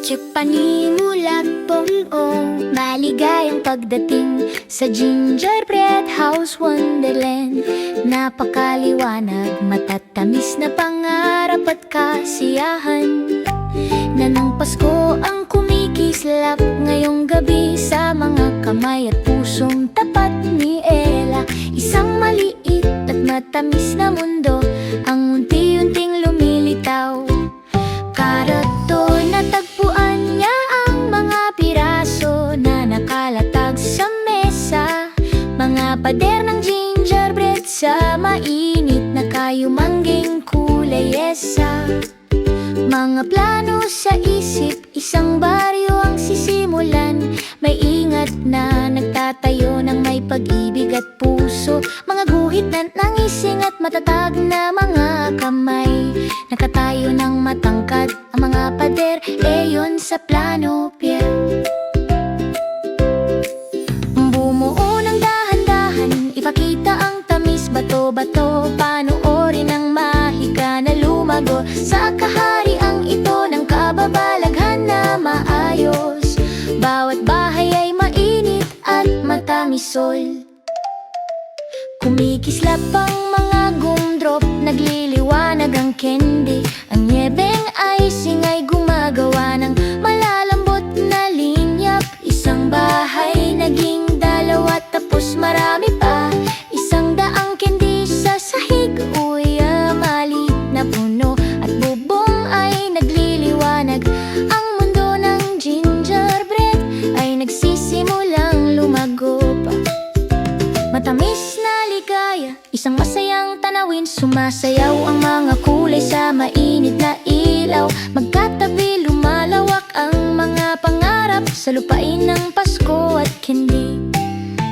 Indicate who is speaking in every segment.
Speaker 1: Panimulak pong maligayang pagdating sa Gingerbread House Wonderland. Napakaliwanag, matatamis na pangarap at kasiyahan, na ng Pasko ang kumikislap ngayong gabi sa mga kamay at pusong tapat ni Ella. Isang maliit at matamis na mundo ang unti-unting lumilitaw. Karato na tagpuan niya ang mga piraso na nakalatag sa mesa, mga pader ng gingerbread sa mainit na kayumangging kulay esa. Mga plano sa isip, isang baryo ang sisimulan. May ingat na nagtatayo ng may pag-ibig at puso, mga guhit na nangising at matatag na mga kamay. Nakatayo ng matangkad ang mga pader, eyon sa plano pier. Bumuo ng dahan-dahan, ipakita ang tamis, bato-bato, panoorin ang mahika na lumago sa kahariang ito ng kababalaghan na maayos. Bawat bahay ay mainit at matamisol. Kumikislap ang mga gumdrop, nagliliwanag ang candy. Ang nyebeng icing ay gumagawa ng malalambot na linyap. Isang bahay naging dalawa, tapos marami pa. Isang daang candy sa sahig, uy, malit na puno at bubong ay nagliliwanag. Ang mundo ng gingerbread ay nagsisimulang lumago pa. Matamis na ligaya, isang masayang tanawin, sumasayaw ang mga kulay sa mainit na ilaw. Magkatabi lumalawak ang mga pangarap sa lupain ng Pasko at candy.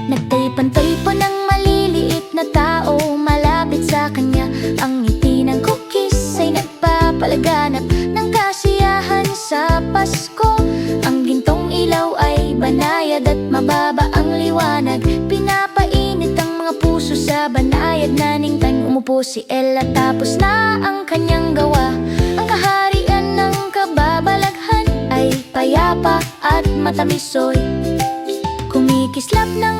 Speaker 1: Nagtaypan-taypan ng maliliit na tao malapit sa kanya. Ang ngiti ng cookies ay nagpapalaganap ng kasiyahan sa Pasko. Ang gintong ilaw ay banayad at mababa ang liwanag. Pinapainit ang mga puso sa banayad na ningtan. Umupo si Ella, tapos na ang kanyang gawa. Ang kaharian ng kababalaghan ay payapa at matamisoy. Kumikislap ng